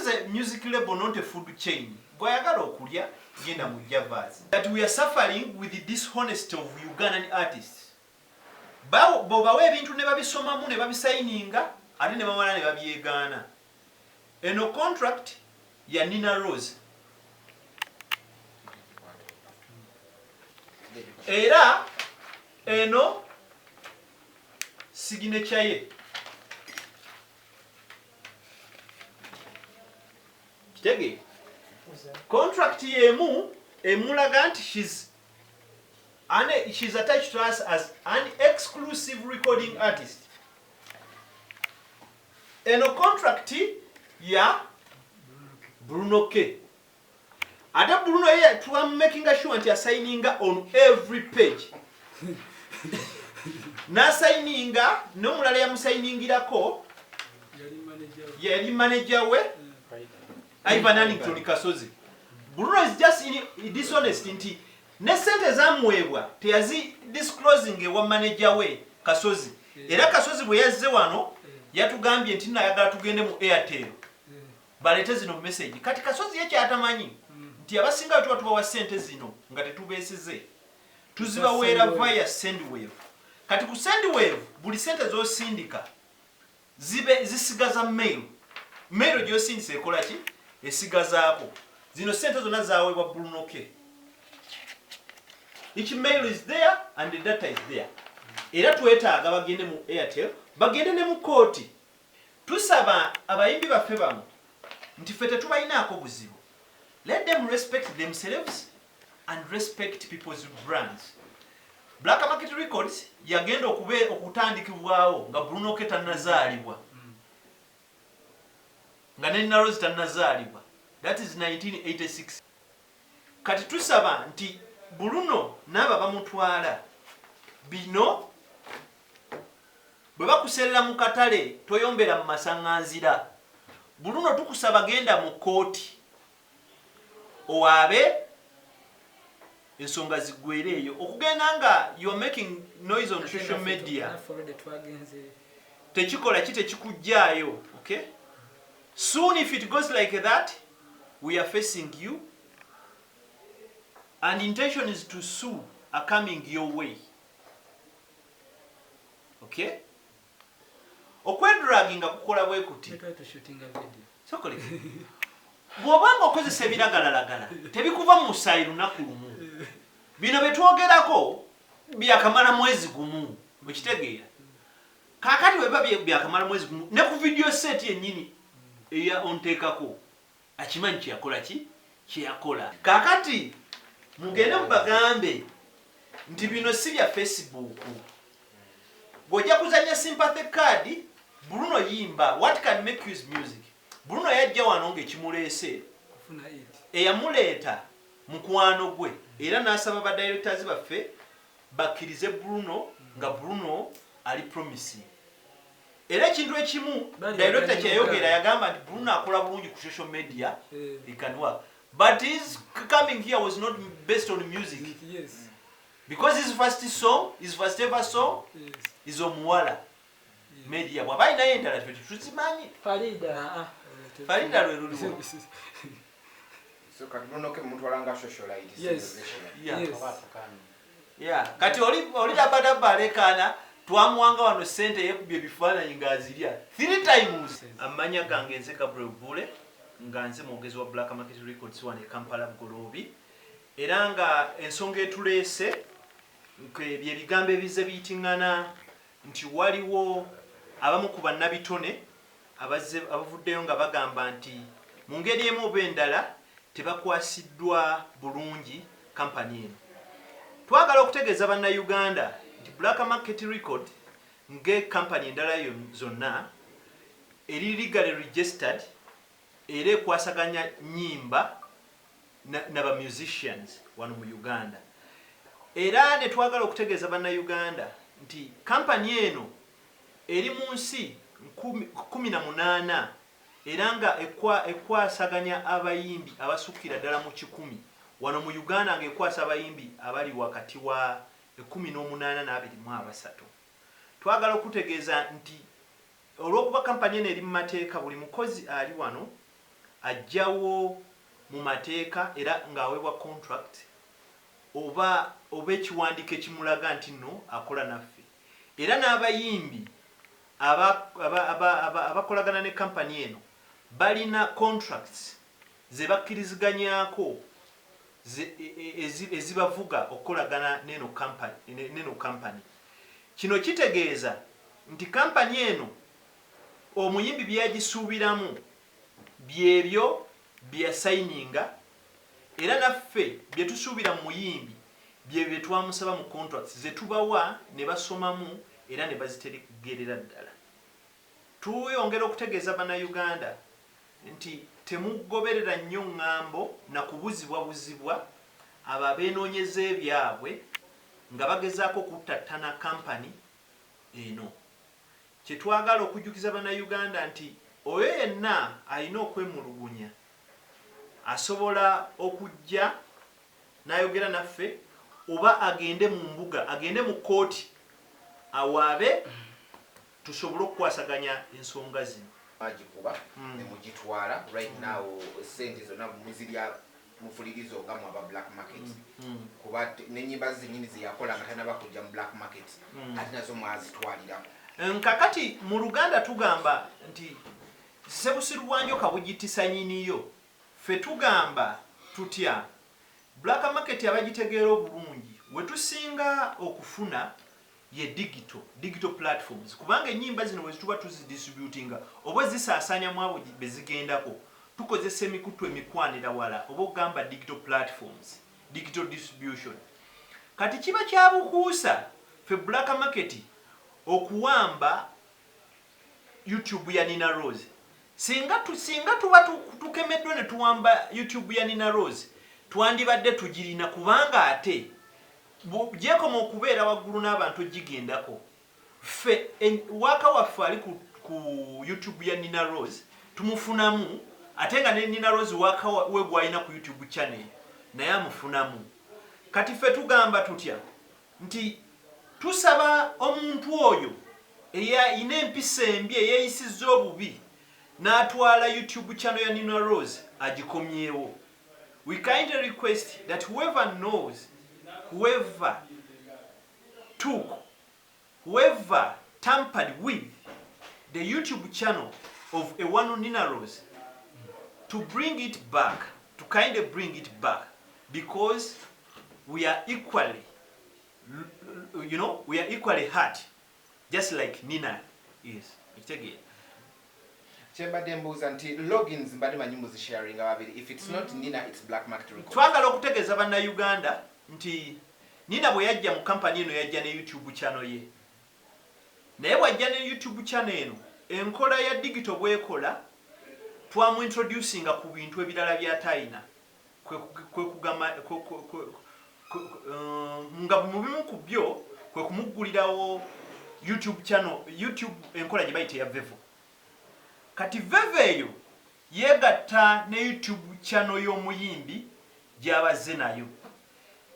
is a music label, not a food chain. That we are suffering with the dishonesty of Ugandan artists. Boba we bintu ne babisomamu ne babisigninga ate ne bamala ne babyegaana. Eno contract ya Nina Rose. Era eno signature ye. Kitege. Contract yemu emulaga nti she's attached to us as an exclusive recording artist. Eno contract ya Bruno K. Ate Bruno ye tuwa making sure nti assigninga on every page. Na signinga no mulala ya musigningirako yali manager we Ivan Annington Kasozi. Bruno is just dishonest nti ne sente zamwebwa teyazi disclosing wa manager we Kasozi. Era Kasozi bwe yazze wano yatugambye nti nayagala tugende mu Airtel. Balete zino message. Kati Kasozi yake atamanyi nti abasinga tuba tubawa sente zino nga tetubeesize. Tuzibaweera via Sendwave. Kati ku Sendwave buli sente z'osindika zisigaza mail. Mail gy'osindisa ekola ki? Esigazaako. Zino sente zonna zaweebwa Bruno K. Each mail is there and the data is there. Era twetaaga bagende mu Airtel, bagende ne mu kooti. Tusaba abayimbi baffe bamu nti ffe tetubalinaako buzibu. Let them respect themselves and respect people's brands. Black Market Records yagenda okutandikibwawo nga Bruno K tannazaalibwa. Nga Nina Rose tannazaalibwa. That is 1986. Kati tusaba nti Bruno naba bamutwala bino bwe bakuserera mu katale toyombera mu masaŋŋanzira. Bruno tukusaba genda mu kooti owabe ensonga ziggweereeyo okugenda nga you are making noise on social media tekikola ki tekikujjaayo. Okay, soon if it goes like that we are facing you and intention is to sue are coming your way. Okay, okwedraginga kukola bwe kuti sokole bw'obanga okozesa ebiragalalagala tebikuva mu musaayi lunaku lumu. Bino betwogerako byakamala mwezi gumu okitegeera. Kaakati bwe biba byakamala mwezi gumu ne ku video set yennyini eya onteekako akimanyi kyeyakola ki kyeyakola. Kaakati mugende mubagambe nti bino si bya Facebook. Bw'ojja kuzanya sympathy card Bruno yimba what can make you music. Bruno yajja wano ng'ekimuleese eyamuleeta mukwano gwe era n'asaba ba directors baffe bakkirize Bruno nga Bruno ali promising. Era ekintu ekimu director kyeyogera yagamba nti Bruno akola bulungi ku social media he can work, but his coming here was not based on music. Yes. Because his first song, his first ever song is Omuwala media. Bw'aba alina endala tuzimanyi Farida lwe luliwo. So kati Bruno K mutwalanga socialite. Yes. Yeah. Kati oli dabadaba alekana twamuwanga wano sente yekubye ebifaananyi ng'azirya 3 times. Amanya gange nze Gabriel Bule nga nze mwogezi wa Black Market Records wano e Kampala Bugolobi. Era nga ensonga etuleese bye bigambo ebize biyitiŋŋana nti waliwo abamu ku bannabitone abavuddeyo nga bagamba nti mu ngeri emu oba endala tebakwasiddwa bulungi kampani eno. Twagala okutegeeza bannayuganda nti Black Market Record ng'ekampani endala zonna eri legally registered era ekwasaganya nnyimba n'aba musicians wano mu Uganda. Era ne twagala okutegeeza bannayuganda nti kampani eno eri mu nsi 18 era nga ekwasaganya abayimbi abasukira ddala mu 100 wano mu Uganda nga ekwasa abayimbi abali wakati wa 18 na 23. Twagala okutegeeza nti olw'okuba kampani eno eri mu mateeka buli mukozi ali wano ajjawo mu mateeka era ng'aweebwa contract oba ekiwandiiko ekimulaga nti nno akola naffe. Era n'abayimbi abakolagana ne kampani eno balina contracts ze bakkiriziganyaako ezibavuga okukolagana n'eno kampani. Kino kitegeeza nti kampani eno omuyimbi byagisuubiramu byebyo byasayininga, era naffe bye tusuubira mu muyimbi byebyo twamusaba mu contracts ze tubawa ne basomamu era ne bazitegerera ddala. Tuyongera okutegeeza bannayuganda nti temugoberera nnyo ŋŋambo na kubuzibwabuzibwa abo abeenoonyeza ebyabwe nga bagezaako okuttattana kampani eno. Kye twagala okujjukiza bannayuganda nti oyo yenna alina okwemulugunya asobola okujja n'ayogera naffe oba agende mu mbuga, agende mu kooti awaabe tusobole okukwasaganya ensonga zino. Agikuba ne mugitwala right now sente zonna muzirya mufulirizo nga mu aba black market kuba n'ennyimba zinnyini zeyakola nga tanaba kujja mu black market ate nazo mwazitwalirako. Kakati mu Luganda tugamba nti sebusirwanjoka bugitisa nyiniyo. Ffe tugamba tutya black market abagitegeera obulungi wetusinga okufuna ye digital platforms, kubanga ennyimba zino wezituba tuzidistributinga oba zisaasaanya mu abo bezigendako tukozesa emikutu emikwanira wala oba ogamba digital platforms, digital distribution. Kati kiba kyabukuusa ffe black market okuwamba YouTube ya Nina Rose. Singa tuba tukemeddwe ne tuwamba YouTube ya Nina Rose twandibadde tugirina, kubanga ate gyekoma okubeera waggulu n'abantu ogigendako. Ffe waka waffe ali ku YouTube ya Nina Rose tumufunamu, ate nga ne Nina Rose waka we gwalina ku YouTube channel naye amufunamu. Kati ffe tugamba tutya nti tusaba omuntu oyo eyina empisa embi eyeeyisizza obubi n'atwala YouTube channel ya Nina Rose agikomyewo. We kindly request that whoever knows, whoever tampered with the YouTube channel of Ewanu Nina Rose to bring it back, to kind of bring it back, because we are equally, we are equally hurt, just like Nina is. Chembadde mbuuza nti logins mbadde manyi muzisharing ababiri. If it's not Nina, it's Black Market Records. Twagala okutegeeza bannayuganda nti Nina bwe yajja mu kampani eno yajja ne YouTube channel ye. Naye bw'ajja ne YouTube channel eno, enkola ya digital bw'ekola twamuintroducinga ku bintu ebirala by'atayina. Kwe kugamba nga mu bimu ku byo kwe kumuggulirawo YouTube channel, YouTube enkola gye bayita ya Vevo. Kati Vevo eyo yegatta ne YouTube channel y'omuyimbi gy'abazze nayo.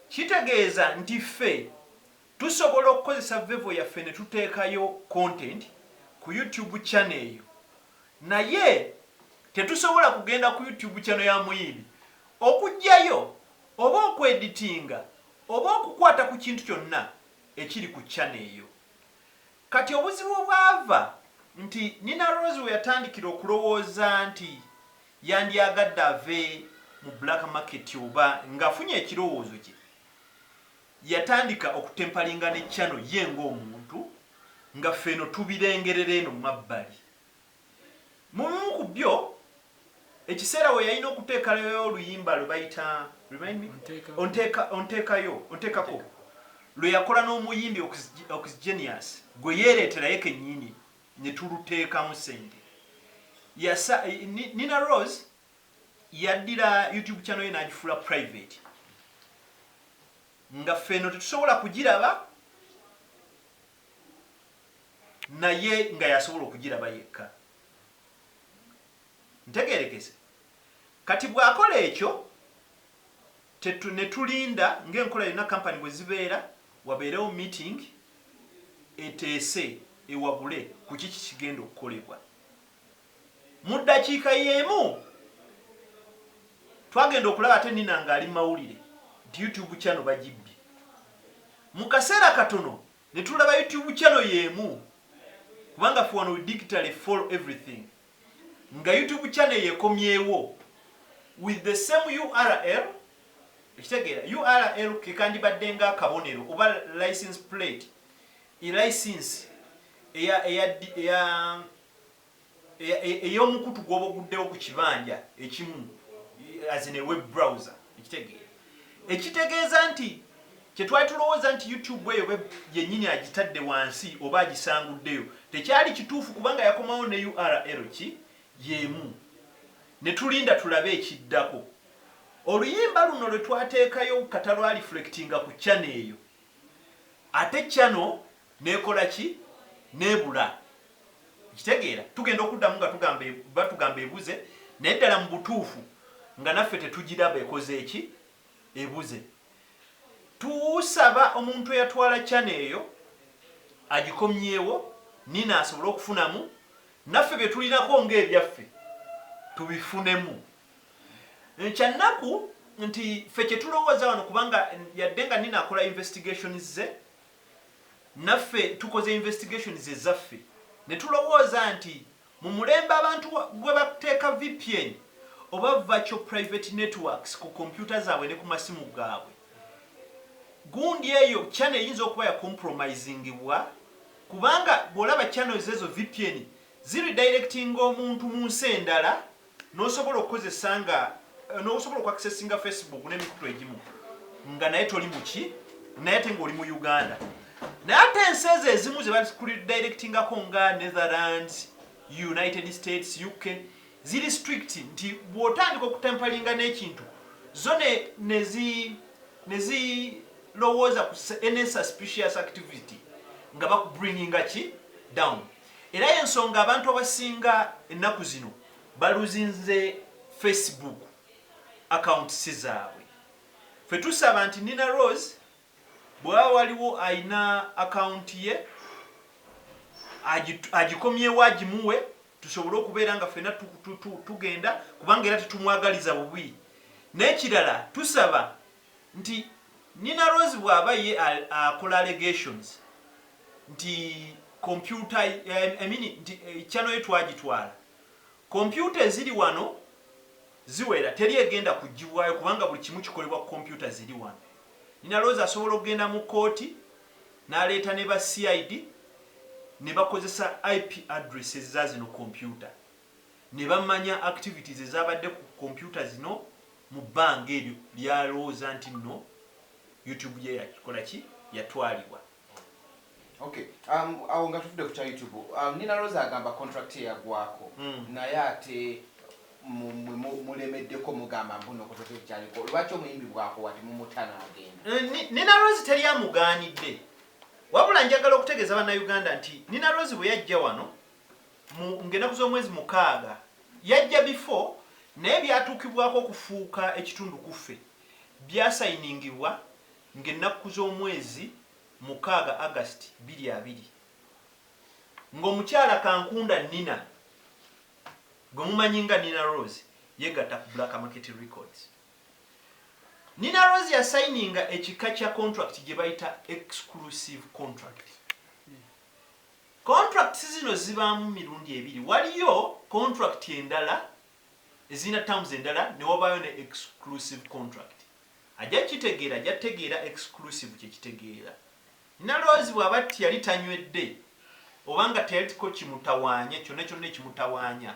Kitegeeza nti ffe tusobola okukozesa Vevo yaffe ne tuteekayo content ku YouTube channel eyo, naye tetusobola kugenda ku YouTube channel ya muyimbi okujjayo oba okweditinga oba okukwata ku kintu kyonna ekiri ku channel eyo. Kati obuzibu bwava nti Nina Rose we yatandikira okulowooza nti yandyagadde ave mu black market oba ng'afunye ekirowoozo kye, yatandika okutempalinga ne channel ye ng'omuntu nga ffe eno tubirengerera eno mu mabbali. Mu bimu ku byo ekiseera we yalina okuteekayo oluyimba lwe bayita onteekako lwe yakola n'omuyimbi Oxygenus gwe yeereeterayo kennyini ne tuluteekamu sente. Nina Rose yaddira YouTube channel ye n'agifuula private, nga ffe eno tetusobola kugiraba naye nga yasobola okugiraba yekka. Ntegeerekese. Kati bw'akola ekyo ne tulinda ng'enkola yonna kampani bwe zibeera, wabeerewo meeting eteese ewabule ku kiki kigenda okukolebwa. Mu ddakiika y'emu twagenda okulaba ate Nina ng'ali mawulire nti YouTube channel bagibbye. Mu kaseera katono ne tulaba YouTube channel y'emu kubanga ffe wano we digitally follow everything nga YouTube channel yekomyewo with the same URL. Ekitegeera URL kekandibadde nga akabonero oba license plate license ey'omukutu gw'oba oguddewo ku kibanja ekimu as in a web browser. Ekitegeeza nti kye twali tulowooza nti YouTube eyo yennyini agitadde wansi oba agisanguddeyo tekyali kituufu kubanga yakomawo ne URL y'emu. Ne tulinda tulabe ekiddako. Oluyimba luno lwe twateekayo katalwa reflectinga ku channel eyo ate channel nekola ki nebula. Ekitegeera tugenda okuddamu nga batugamba ebuze naye ddala mu butuufu nga naffe tetugiraba ekoze eki ebuze. Tusaba omuntu eyatwala channel eyo agikomyewo Nina asobole okufunamu naffe bye tulinako ng'ebyaffe tubifunemu. Nkyannaku nti ffe kye tulowooza wano kubanga yadde nga Nina akola investigations ze naffe tukoze investigations ezaffe ne tulowooza nti mu mulembe abantu gwe bateeka VPN oba virtual private networks ku kompyuta zaabwe ne ku masimu gaabwe gundi eyo channel eyinza okuba ya compromisingibwa kubanga bw'olaba channels ezo VPN ziri directing omuntu mu nsi endala n'osobola okukozesa nga n'osobola okuaccessinga Facebook n'emikutu egimu nga naye toli muki naye ate ng'oli mu Uganda. Naye ate ensi ezo ezimu ze bali directingako nga Netherlands, United States, UK ziri strict nti bw'otandika okutempalinga n'ekintu zo nezilowooza ku any suspicious activity nga bakubringinga ki down. Era y'ensonga abantu abasinga ennaku zino baluzinze Facebook accounts zaabwe. Ffe tusaba nti Nina Rose bw'aba waliwo ayina account ye agikomyewo agimuwe tusobole okubeera nga ffenna tugenda kubanga era tetumwagaliza bubi. N'ekirala tusaba nti Nina Rose bw'aba ye akola allegations nti computer nti channel ye twagitwala computer eziri wano ziwera teri egenda kugibwayo kubanga buli kimu kikolebwa ku computer ziri wano. Nina Rose asobola okugenda mu kooti n'aleeta ne ba CID ne bakozesa IP addresses za zino computer ne bamanya activities ezabadde ku computer zino mu bbanga eryo lyalowooza nti nno YouTube ye yakikola ki yatwalibwa. Okay. Awo nga tufudde ku kya YouTube. Nina Rose agamba contract yagwako. Naye ate mulemeddeko mugamba mbuno okutoka ekyaliko. Lwaki omuyimbi bwako wati mumutana agenda? Nina Rose teri amugaanidde. Wabula njagala okutegeeza bannayuganda nti Nina Rose bwe yajja wano ng'ennaku z'omwezi 6 yajja before naye byatuukibwako okufuuka ekitundu ku ffe byasayiningibwa ng'ennaku z'omwezi 6 August 2020 ng'omukyala Kankunda Nina gwe mumanyi nga Nina Rose yegatta ku Black Market Records. Nina Rose yasayininga ekika kya contract gye bayita exclusive contract. Contracts zino zibaamu mirundi ebiri. Waliyo contract endala ezina terms endala ne wabayo ne exclusive contract. Ajja tegeera exclusive kye kitegeera. Nina Rose bw'aba yali tanywedde obanga teyaliko kimutawaanya kyonna kyonna ekimutawaanya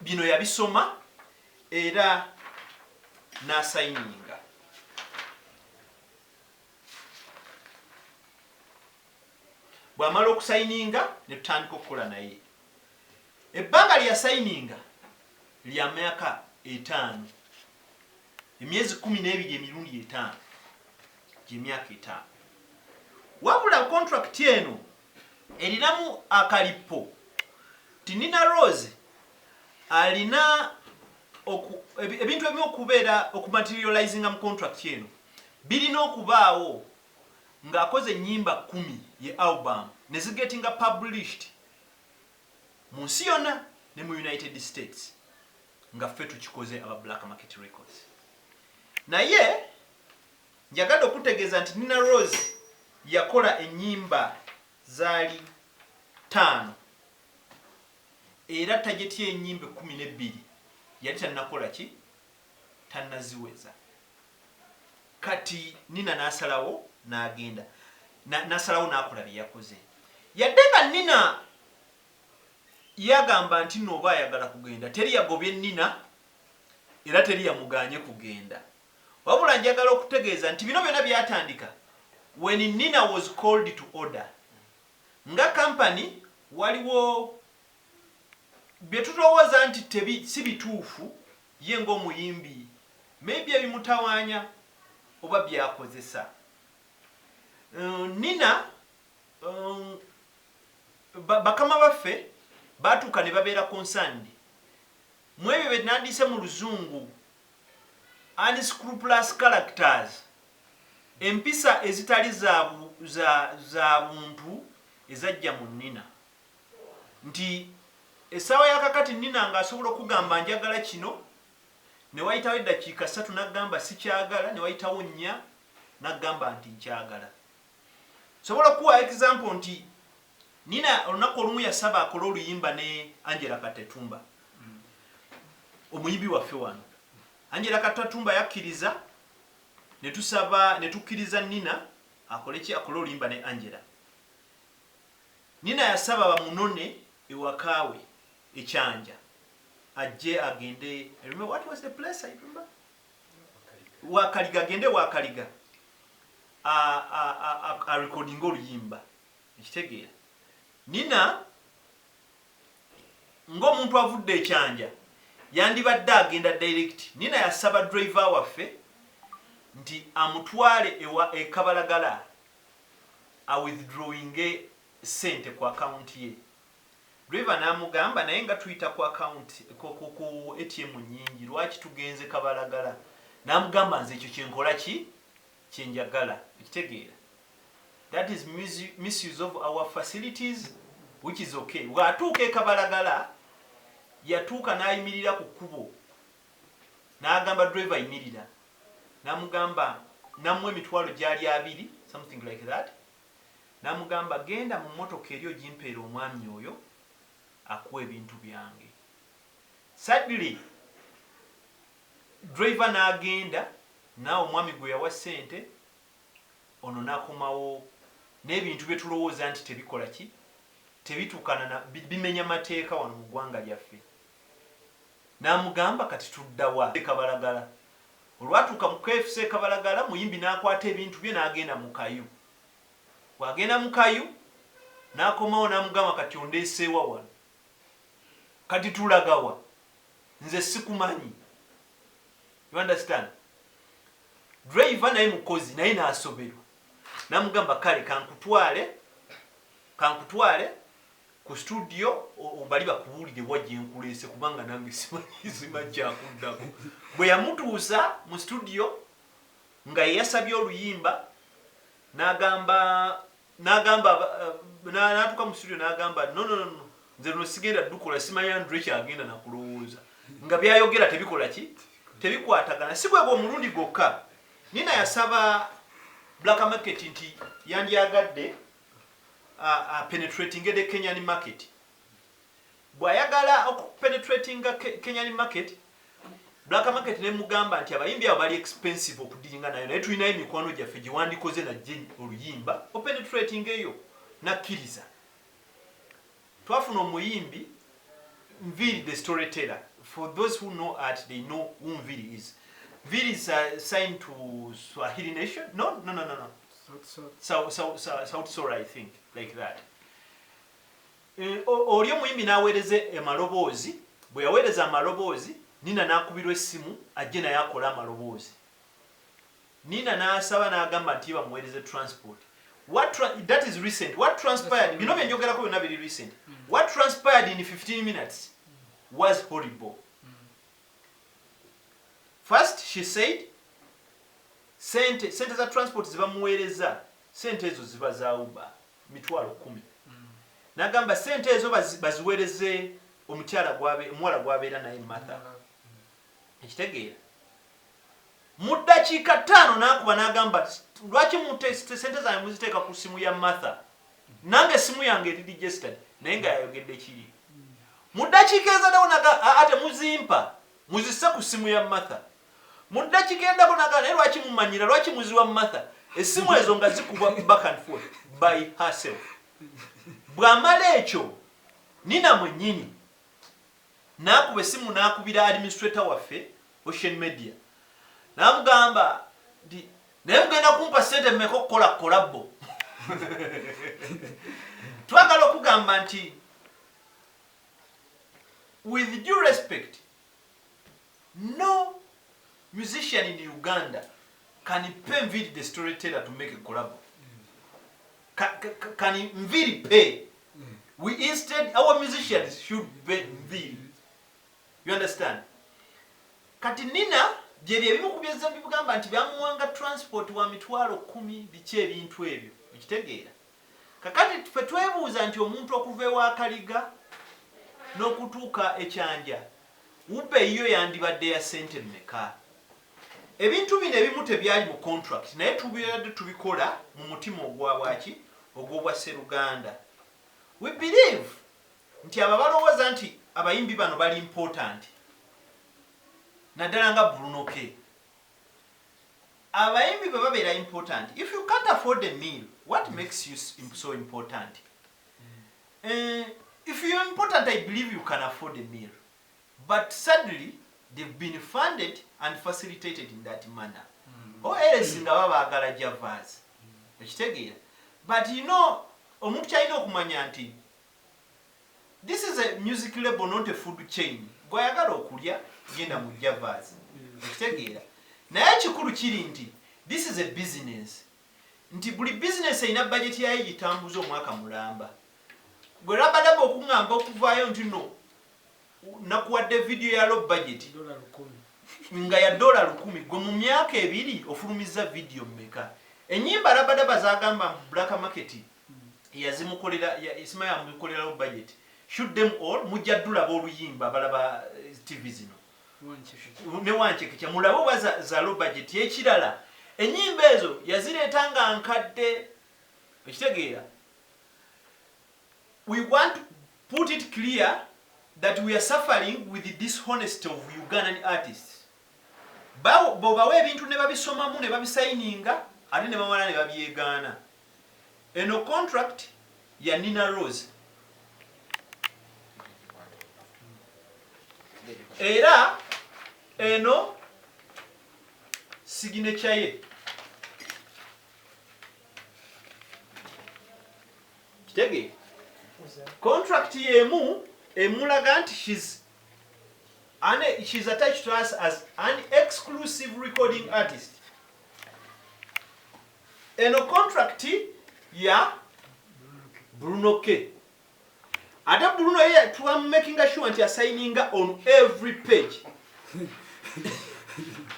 bino yabisoma era n'asayininga. Bw'amala okusayininga ne tutandika okukola naye. Ebbanga lyasayininga lya myaka 5 emyezi 12 emirundi 5 gy'emyaka 5. Wabula contract eno erinamu akalipo ti Nina Rose alina ebintu ebimu okubeera okumaterializinga mu contract eno birina okubaawo ng'akoze ennyimba 10 ye album ne zigetinga published mu nsi yonna ne mu United States. nga ffe tukikoze aba Black Market Records. Naye njagala okutegeeza nti Nina Rose yakola ennyimba zaali 5 era target y'ennyimba 12 yali tannakola ki tannaziweza. Kati Nina n'asalawo n'agenda n'asalawo n'akola bye yakoze. Yadde nga Nina yagamba nti n'oba ayagala kugenda teri yagobye Nina era teri yamuganye kugenda. Wabula njagala okutegeeza nti bino byonna byatandika when Nina was called to order. Nga company waliwo bye tulowooza nti si bituufu ye ng'omuyimbi maybe ebimutawaanya oba byakozesa. Nina bakama baffe batuuka ne babeera concerned mu ebyo bye nandiise mu luzungu unscrupulous characters, empisa ezitali za buntu ezajja mu Nina. Nti essaawa yakakati Nina ng'asobola okugamba njagala kino ne wayitawo eddakiika 3 n'agamba sikyagala, ne wayitawo 4 n'agamba nti nkyagala. Sobola okuwa example nti Nina olunaku olumu yasaba akola oluyimba ne Angela Katetumba, omuyimbi waffe wano. Angela Katetumba yakkiriza, ne tukkiriza Nina akole oluyimba ne Angela. Nina yasaba bamunone ewakaawe ekyanja ajje agende, I remember what was the place, I remember Wakaliga, agende Wakaliga a recording oluyimba ekitegeera. Nina ng'omuntu avudde ekyanja yandibadde agenda direct. Nina yasaba driver waffe nti amutwale e Kabalagala a withdrawing sente ku account ye. Driver n'amugamba naye nga tuyita ku account ku ATM nnyingi, lwaki tugenze Kabalagala? N'amugamba nze ekyo kyenkola kyenjagala ekitegeera. That is misuse of our facilities, which is okay. Bw'atuuka e Kabalagala yatuuka n'ayimirira ku kkubo n'agamba driver yimirira, n'amugamba nammu emitwalo gyali 2, something like that. N'amugamba genda mu mmotoka eri ogimpeera omwami oyo akuwa ebintu byange. Sadly driver n'agenda naawe omwami gwe yawa ssente ono n'akomawo n'ebintu bye tulowooza nti tebikola tebituukana bimenya mateeka wano mu ggwanga lyaffe. N'amugamba kati tuddawa Kabalagala. Olwatuuka mu KFC Kabalagala muyimbi n'akwata ebintu bye n'agenda mu kayu. Bw'agenda mu kayu n'akomawo n'amugamba kati ondeeseewa wano, kati tulagawa, nze sikumanyi. You understand? Driver naye mukozi naye n'asoberwa. N'amugamba kale kankutwale ku studio obali bakubuulire wajje nkuleese kubanga nange simajja kuddako. Bwe yamutuusa mu studio nga yasabye oluyimba n'atuuka mu studio n'agamba no nze luno sigenda dukola, simanyi Andrew kyagenda nakulowooza. Nga byayogera tebikola tebikwatagana. Si bwe omulundi gwokka Nina yasaba Black Market nti yandyagadde penetrating the Kenyan market. Bw'ayagala okupenetrating Kenyan market, Black Market ne mugamba nti abayimbi abo bali expensive okudiringa nayo, naye tulina emikwano gyaffe gye wandikoze najje oluyimba openetrating eyo nakkiriza. Twafuna omuyimbi Nviri the storyteller. For those who know art, they know who Nviri is. Nviri is signed to Swahili Nation. No. South Sora, I think, like that. Oli omuyimbi n'aweereze amaloboozi. Bwe yaweereza amaloboozi, Nina n'akubirwa essimu ajje naye akola amaloboozi. Nina n'asaba n'agamba nti bamuweereze transport. That is recent. What transpired? Bino bye njogerako byonna biri recent. What transpired in 15 minutes was horrible. First, she said, sente za transport zibamuweereza, sente ezo ziba za Uber, 10,000. N'agamba sente ezo baziweereze omuwala gw'abeera naye Martha. ekitegeera mu ddakiika 5 n'akuba n'agamba lwaki sente zange muziteeka ku simu ya Martha nange simu yange eri registered naye nga yayogedde kiri mu ddakiika ezaddewo ate muzimpa muzisse ku simu ya Martha mu ddakiika eddako naga naye lwaki mumanyira lwaki muziwa Martha essimu ezo nga zikubwa back and forth by herself bw'amala ekyo Nina mwennyini n'akuba essimu n'akubira administrator waffe Ocean Media n'amugamba nti naye mugenda kumpa ssente mmeka okukola kolabo twagala okugamba nti with due respect no musician in Uganda can pay Nviri the storyteller to make a collab. Can Nviri pay? We instead, our musicians should pay Nviri. You understand? Kati Nina, jeri ebimu kubyeza bibugamba nti byamuwanga transport wa mitwalo 10 biki ebintu ebyo. Ekitegeera. Kakati ffe twebuuza nti omuntu okuva ewa Kaliga n'okutuuka ekyanja ube iyo yandibadde ya sente mmeka. Ebintu bino ebimu tebyali mu contract naye tubiradde tubikola mu mutima ogwabwaki ogwobwa Sseruganda. We believe nti aba balowooza nti abayimbi bano bali important naddala nga Bruno K. Abayimbi bwe babeera important. If you can't afford a meal, what makes you so important? If you're important, I believe you can afford a meal. But sadly, they've been funded and facilitated in that manner. Oh, nga babaagala Javas. Ekitegeera. But you know, omuntu kyalina okumanya nti this is a music label, not a food chain. Gwayagala okulya genda mu Javas. Ekitegeera. Naye ekikulu kiri nti this is a business. Nti buli business erina budget yayo gitambuza omwaka mulamba. Gwe Rabadaba okungamba okuvaayo nti no nakuwadde video ya low budget nga ya $10,000 gwe mu myaka 2 ofulumiza video mmeka. Enyimba Rabadaba zagamba Black Market yazimukolera isima ya mukolera low budget. Shoot them all mujadula boluyimba balaba TV zino. Ne wancheke kya mulabo baza za low budget yekirala. Enyimba ezo yaziretanga nkadde. Ekitegeera. We want to put it clear that we are suffering with the dishonesty of Ugandan artists. Bobawe ebintu ne babisomamu ne babisigninga ate ne bamala ne babyegaana. Eno contract ya Nina Rose. Era eno signature ye. Kitege contract yemu emulaga nti she's attached to us as an exclusive recording artist. Eno contract ya Bruno K. Ate Bruno ye to making sure nti assigninga on every page.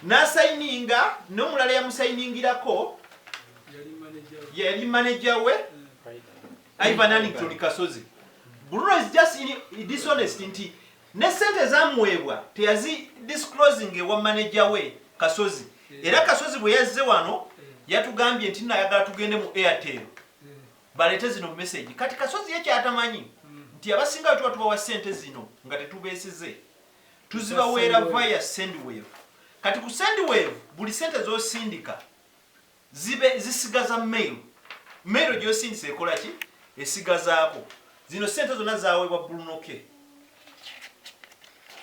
Na signinga no mulala ya musigningirako yali manager we Ivan Annington Kasozi. Bruno is just dishonest nti ne sente zamwebwa teyazi disclosing ewa manager we Kasozi. Era Kasozi bwe yazze wano yatugambye nti nayagala tugende mu Airtel. Balete zino message. Kati Kasozi yeke atamanyi nti abasinga tuba wa sente zino nga tetubeesize. Tuzibaweera via Sendwave. Kati ku Sendwave buli sente zosindika zisigaza mail. Mail gyosindise ekola ki? Esigazaako. Zino sente zonna zaweebwa Bruno K.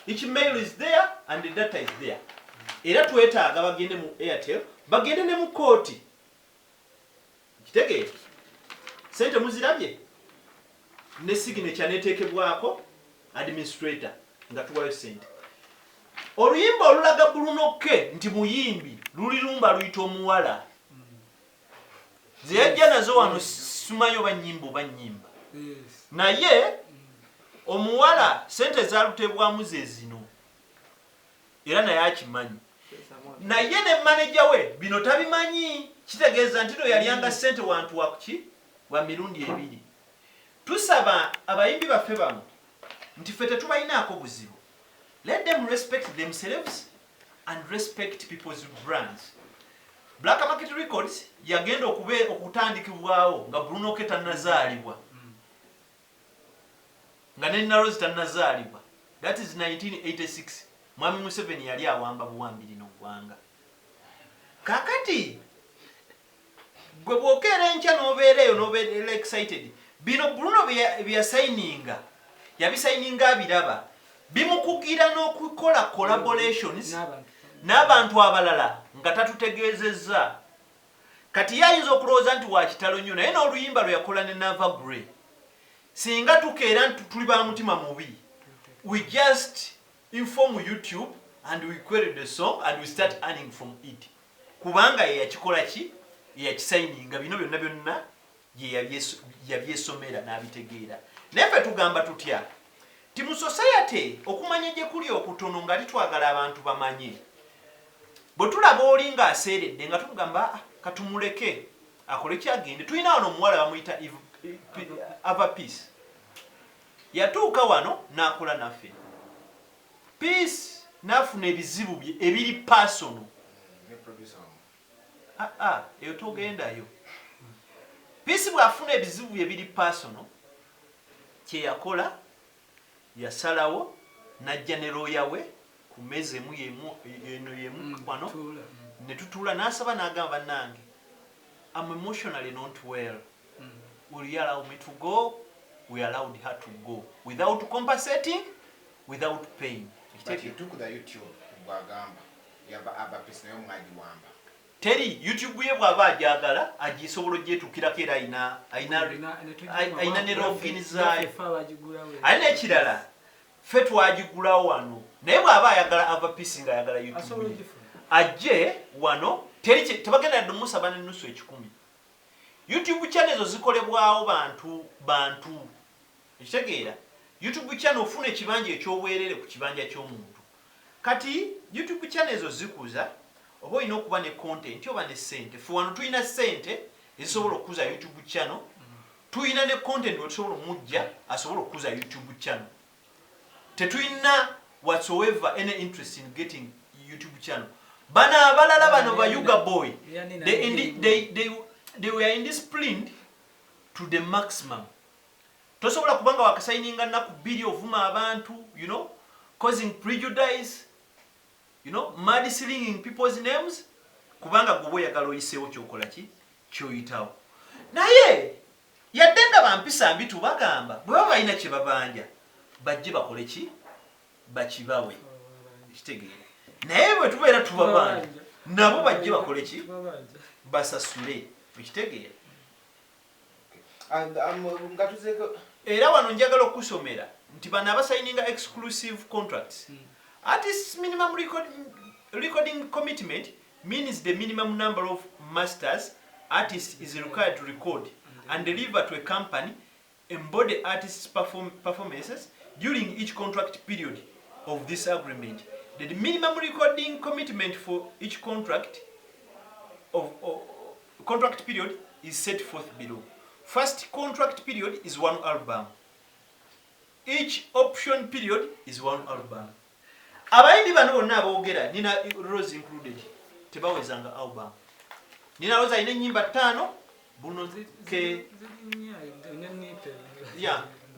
Each mail is there and the data is there. Era twetaaga bagende mu Airtel, bagende ne mu kooti. Kitegeera. Sente muzirabye? Ne signature neteekebwako administrator nga tuwayo sente. Oluyimba olulaga Bruno K nti muyimbi lulirumba luyita omuwala. Ziyajja nazo wano sumayo banyimba. Naye omuwala sente zalutebwamu ze zino. Era naye akimanyi. Naye ne manager we bino tabimanyi. Kitegeeza nti yalyanga sente wantu wakuki wa mirundi 2. Tusaba abayimbi baffe bano nti ffe tetubalinaako buzibu. Let them respect themselves and respect people's brands. Black Market Records yagenda okutandikibwawo nga Bruno K tannazaalibwa nga ne Narrows tannazaalibwa. That is 1986. Mwami Museveni yali awamba buwambiri n'oggwanga. Kakati gwe bw'okeera enkya n'obeereyo n'obeera excited, bino Bruno byasayininga yabisayininga abiraba bimukugira n'okukola collaborations n'abantu abalala nga tatutegeezezza. Kati yayinza okulowooza nti wa kitalo nnyo naye n'oluyimba lwe yakola ne Nava Gray singa tukeera nti tuli ba mutima mubi, we just inform YouTube and we query the song and we start earning from it. Kubanga ye yakikola ki yakisayininga bino byonna byonna ye yabyesomera n'abitegeera. Naye ffe tugamba tutya ti mu society okumanya gye kuli okutono nga litwagala abantu bamanye. Bwe tulaba oli ng'aseeredde nga tugamba katumuleke akole kyagende. Tulina wano omuwala bamuyita Ava Peace. Yatuuka wano n'akola naffe. Peace n'afuna ebizibu bye ebiri personal. Eyo togendayo. Peace bw'afuna ebizibu bye ebiri personal, kye yakola yasalawo n'ajja ne looya we ku mmeeza emu yemu wano ne tutuula n'asaba n'agamba bannange, I'm emotionally not well. Will you allow me to go? We allowed her to go without compensating, without paying. But you took the YouTube bwagamba yaba Ava Peace nayo mwagiwamba. Teri YouTube ye bw'aba ajagala agisobola ogyetuukirako era ayina ne login zaayo. Alina ekirala ffe twagigulawo wano naye bw'aba ayagala Ava Peace nga ayagala YouTube ajje wano tebagenda yadde omusaba n'ennusu 10. YouTube channel ezo zikolebwawo bantu ekitegeera. YouTube channel ofuna ekibanja eky'obwerere ku kibanja ky'omuntu. Kati YouTube channel ezo zikuza oba olina okuba ne content oba ne ssente. Ffe wano tulina ssente ezisobola okuza YouTube channel, tulina ne content wetusobola omujja asobola okuza YouTube channel. Tetulina whatsoever any interest in getting YouTube channel. Bano abalala bano ba Yuga Boy, they were indisciplined to the maximum. Tosobola kubanga wakasayininga nnaku 2 ovuma abantu, causing prejudice, mud slinging people's names, kubanga gwe oyagala oyiseewo kyokola ki kyoyitawo. Naye yadde nga bampisa mbitu bagamba bwe baba balina kye babanja bajje bakole ki bakibawe ekitegeera. Naye bwe tubeera tubabanja nabo bajje bakole ki basasule ekitegeera. Era wano njagala okusomera nti bano abasayininga exclusive contracts. Artists minimum recording commitment means the minimum number of masters artist is required to record and deliver to a company embody artists' performances during each contract period of this agreement. The minimum recording commitment for each contract period is set forth below. First contract period is 1 album. Each option period is 1 album. Abayimbi bano bonna aboogera, Nina Rose included, tebawezanga album. Nina Rose alina ennyimba 5, Bruno K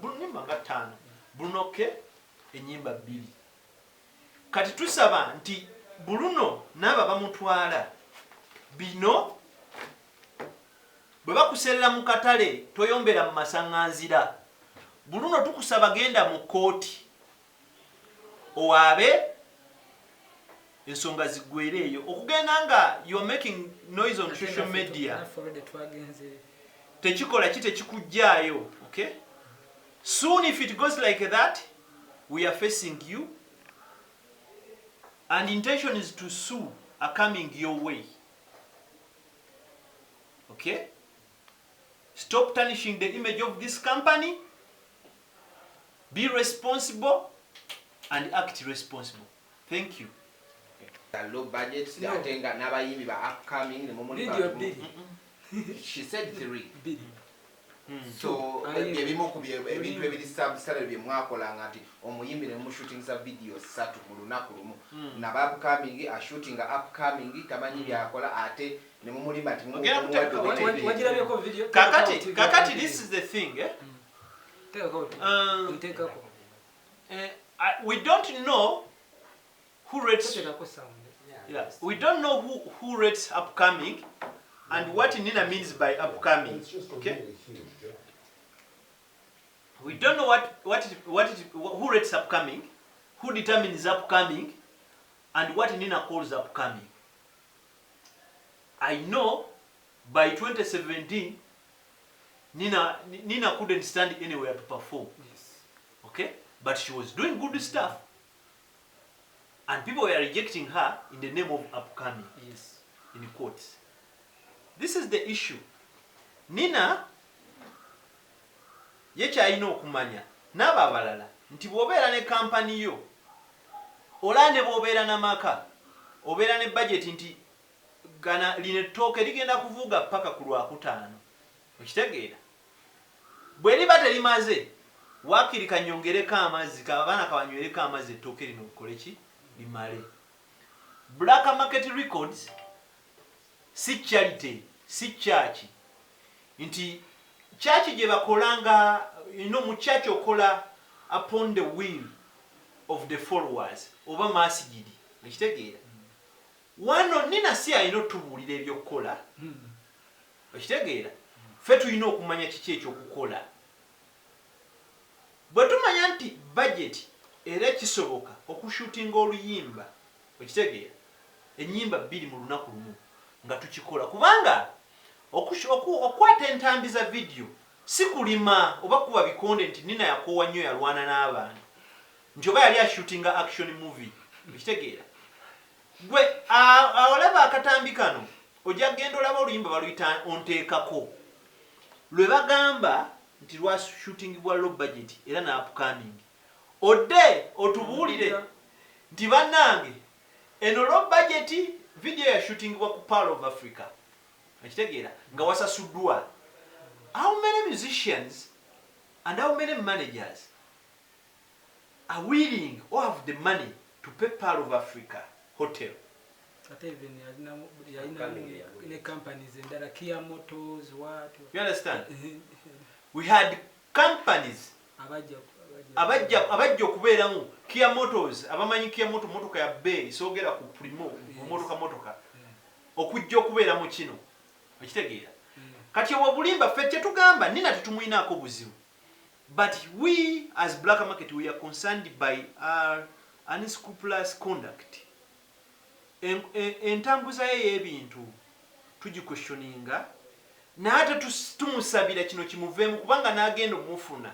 ennyimba nga 5, Bruno K ennyimba 2. Kati tusaba nti Bruno n'aba bamutwala bino bwe bakuserera mu katale toyombera mu masaŋŋanzira. Bruno tukusaba genda mu kooti owaabe ensonga ziggweereeyo. Okugenda nga you are making noise on social media tekikola ki tekikujjaayo. Okay? Soon if it goes like that we are facing you and intentions to sue are coming your way. Okay? Stop tarnishing the image of this company. Be responsible and act responsible. Thank you. Low budget, atenga n'abayimbi ba upcoming ne mumuli. She said 3. so ebimu ku ebintu ebiri substandard bye mwakolanga nti omuyimbi ne mushooting sa video 3 mu lunaku lumu naba upcoming ashootinga upcoming tamanyi byakola ate ne mumulimba ati wajirabyeko video kakati this is the thing we don't know who rates we don't know who rates upcoming and what Nina means by upcoming. Okay, we don't know who rates upcoming, who determines upcoming, and what Nina calls upcoming. I know by 2017 Nina couldn't stand anywhere to perform. Yes. Okay, but she was doing good stuff, and people were rejecting her in the name of upcoming. Yes. In quotes. This is the issue. Nina yekyalina okumanya n'abo abalala nti bw'obeera ne kampani yo ola ne bw'obeera n'amaka obeera ne budget nti gana lino ettooke ligenda kuvuga paka ku Lwakutaano okitegeera bwe liba terimaze waakiri kanyongereko amazzi abaana kabanywereko amazzi ettooke lino okole ki limale. Black Market Records si charity, si church. Nti church gye bakolanga mu church okola upon the will of the followers oba masigidi okitegeera wano Nina si alina otubuulira ebyokukola okitegeera ffe tulina okumanya kiki ekyokukola bwe tumanya nti budget era kisoboka okushootinga oluyimba okitegeera ennyimba 2 mu lunaku lumu nga tukikola kubanga okwata entambi za video si kulima oba kuba bikonde nti Nina yakoowa nnyo yalwana n'abantu nti oba yali ashootinga action movie okitegeera gwe olaba akatambi kano ojja genda olaba oluyimba baluyita onteekako lwe bagamba nti lwa shooting bwa low budget era na upcoming odde otubuulire nti bannange eno low budget video ya shooting bwa ku Pearl of Africa okitegeera nga wasasuddwa. How many musicians and how many managers are willing or have the money to pay Pearl of Africa hotel? You understand? We had companies abajja okubeeramu Kia Motors abamanyi Kia motoka ya bay soogera ku primo motoka okujja okubeeramu kino okitegeera kati obulimba ffe kyetugamba Nina tetumwinaako buzibu but we as Black Market we are concerned by our unscrupulous conduct. Entambuza y'ebintu tugikwestioninga n'ate tumusabira kino kimuveemu kubanga n'agenda omufuna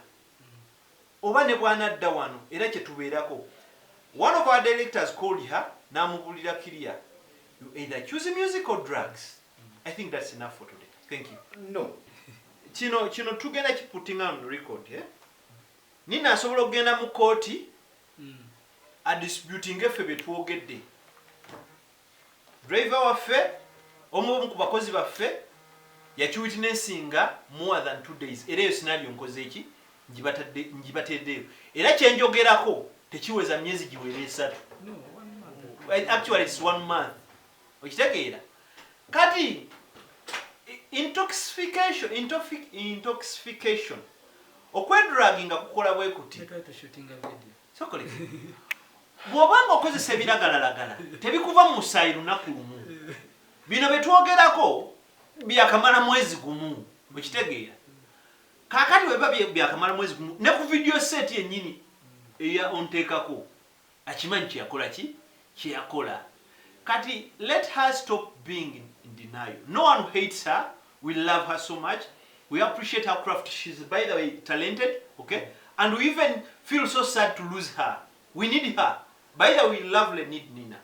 oba ne bwanadda wano era kyetubeerako. One of our directors called her n'amubulira clear, you either choose music or drugs. I think that's enough for today. Thank you. No. Kino tugenda kiputinga on record. Nina asobola okugenda mu kooti adisputing effe bye twogedde. Driver waffe omu ku bakozi baffe yakiwitnessinga more than 2 days. Era eyo scenario nkoze eki njibateddeyo. Era kyenjogerako tekiweza myezi giwere 3. No, 1 month. Actually it's 1 month. Okitegeera? Kati intoxication okwedrugging kukola bwe kuti sokole bw'obanga okozesa ebiragalalagala tebikuva mu musaayi lunaku lumu. Bino betwogerako byakamala mwezi gumu okitegeera. Kaakati weba byakamala mwezi gumu ne ku video set yennyini eya onteekako akimanyi kyeyakola. Kati let her stop being in denial. No one hates her. We love her so much. We appreciate her craft. She's, by the way, talented, okay? And we even feel so sad to lose her. We need her. By the way, we lovely need Nina.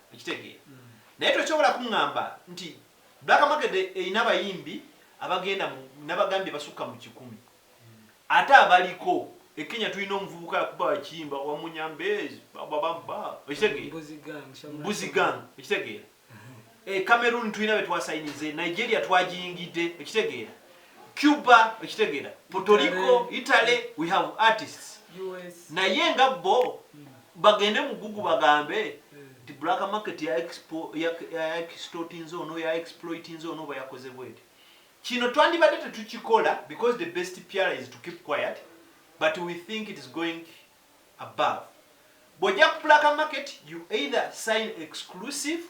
Naye tosobola kuŋŋamba nti Black Market erina abayimbi abagenda n'abagambye basukka mu 100. Ate abaliko Kenya tulina omuvubuka yakuba bakiyimba wamunyambezi bababa Mbuzi gang okitegeera. Cameroon tulina betwasayinize, Nigeria twagiyingidde okitegeera. Cuba okitegeera Puerto Rico Italy we have artists US naye nga bo bagende mu Google bagambe the black market ya extorting zone ya exploiting zone oba yakoze bwete kino twandibadde tetukikola because the best PR is to keep quiet but we think it is going above bojja ku black market you either sign exclusive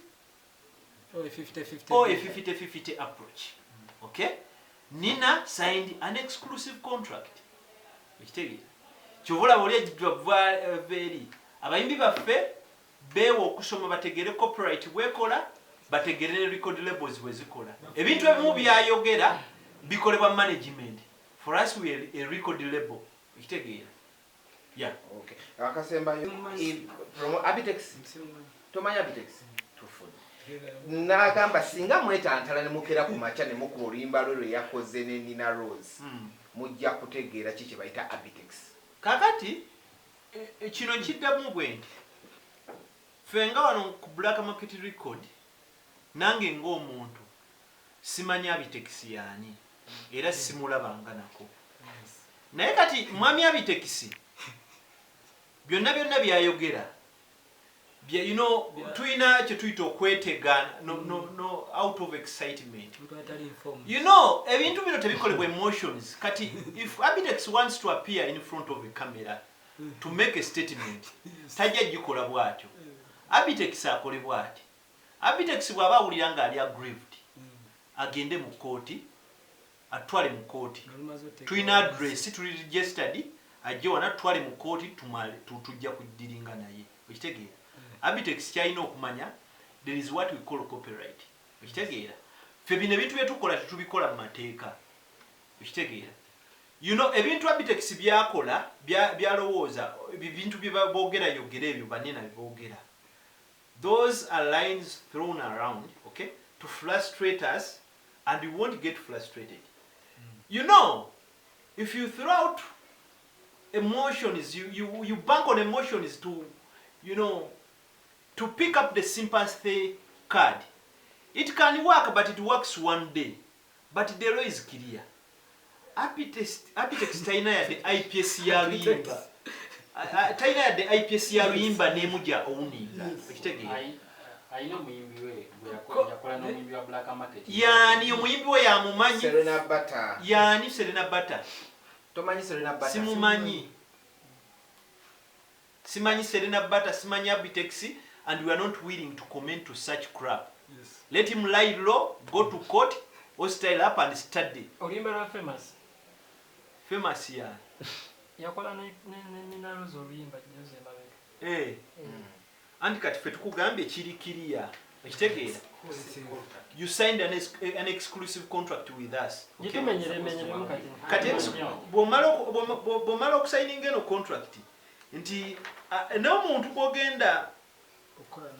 or a 50-50 or a 50-50 approach okay Nina signed an exclusive contract ekitegeera kyovola boli ejjwa veri abayimbi baffe beewo okusoma bategere copyright bwekola bategere ne record labels bwezikola ebintu ebimu byayogera bikolebwa management for us we are a record label ekitegeera yeah okay akasembayo promo Abitex tomanya Abitex tufuna nagamba singa mwetantala ne mukera ku macha ne mukuba oluyimba lwe yakoze ne Nina Rose mujja kutegeera kiki bayita Abitex kakati kino kiddamu bwenti fenga wano ku black market record nange ng'omuntu simanyi Abitex yani era simulabanga nako naye kati mwami Abitex byonna byayogera you know tuina kye tuyita okwetegana no out of excitement you know ebintu bino tebikolebwa emotions kati if Abitex wants to appear in front of a camera to make a statement tajja gikola bwatyo Abitex akole bwati Abitex bwaba awulira nga ali aggrieved agende mu kooti atwale mu kooti tuina address tuli registered ajje wana twale mu kooti tujja kudiringa naye okitegeera Abitex kyalina okumanya there is what we call copyright okitegeera ffe bino ebintu byetukola tetubikola mu mateeka okitegeera you know ebintu Abitex byakola byalowooza ebintu bye boogera yogera ebyo banena biboogera those are lines thrown around okay to frustrate us and we won't get frustrated you know if you throw out emotions you bank on emotions to you know to pick up the sympathy card it can work but it works one day but the law is clear Abitex taina ya the IPS ya luyimba taina ya the IPS ya luyimba nemuja owuninga okitegeera ayina omuyimbi we yakola n'omuyimbi wa black market yani omuyimbi we yamumanyi Serena Butter yani Serena Butter tomanyi Serena Butter simanyi Serena Butter simanyi Abitex and we are not willing to comment to such crap yes let him lie low go to court or style up and study olimba lwa famous ya yakola Nina Rose oluyimba Jose Mabega and kati fe tukugambye kirikiriya okitegeera you signed an exclusive contract with us kati bw'omala okusigninga eno contract nti n'omuntu bw'ogenda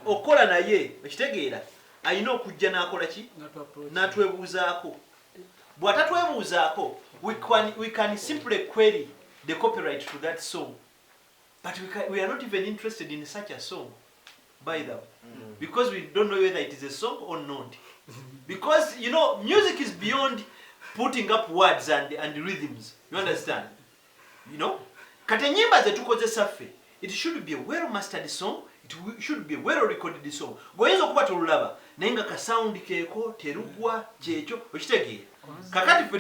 okola naye okitegeera alina okujja n'akola ki n'atwebuuzaako bw'atatwebuuzaako we can simply query the copyright to that song but we are not even interested in such a song by them because we don't know whether it is a song or not because you know music is beyond putting up words and rhythms you understand you know kati enyimba zetukozesa ffe it should be a well mastered song it should be a well recorded song goyinza okuba tolulaba naye nga ka sound keeko terugwa kyekyo okitegeera kakati ffe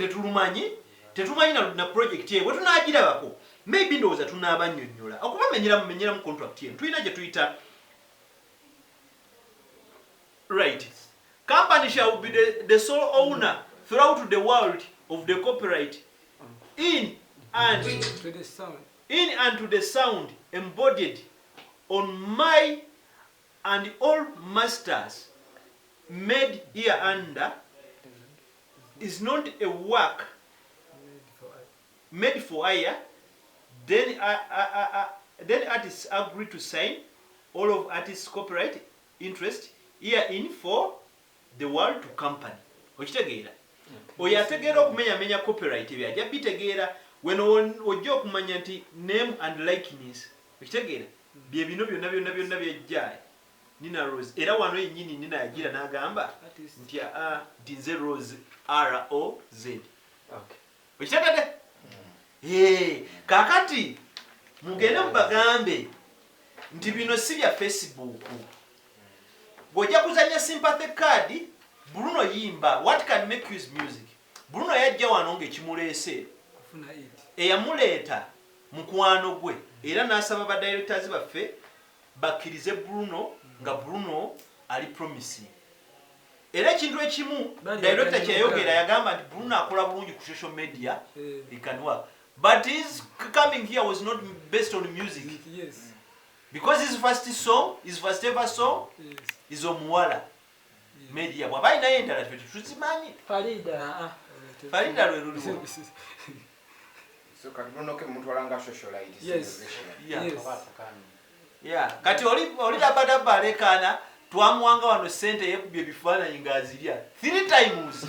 tetumanyi na project ye bwe tunaagirabako maybe ndowooza tunaabannyonnyola okuba menyeramu contract ye tulina gye tuyita right company shall be the sole owner throughout the world of the copyright in and to the sound embodied on my and all masters made hereunder is not a work made for hire, then artists agree to sign all of artists' copyright interest herein for the world to company. Okitegeera? Oyo ategeera okumenyamenya copyright byajja bitegeera weno ojja okumanya nti name and likeness. Okitegeera? Bye bino byonna byajja Nina Rose. Era wano yennyini Nina yagira n'agamba nti nti nze Rose R-O-Z. Okitegedde? Kakati mugende mubagambe nti bino si bya Facebook. Gojja kuzanya sympathy card, Bruno yimba, what can make you music? Bruno yajja wano ng'ekimuleese eyamuleeta mukwano gwe era n'asaba ba directors baffe bakkirize Bruno nga Bruno ali promising. Era ekintu ekimu director kyeyogera yagamba nti Bruno akola bulungi ku social media, he can work. But his coming here was not based on music. Yes. Because his first song, his first ever song, is Omuwala. Media. Bwaba ina yendala tuzimanyi. Farida lwe luliwo. So kati Bruno ke muntu walanga socialite. Yes. Yeah. Kati oli dabadaba lekana twamuwanga wano sente yekubye bifaananyi ng'azirya 3 times.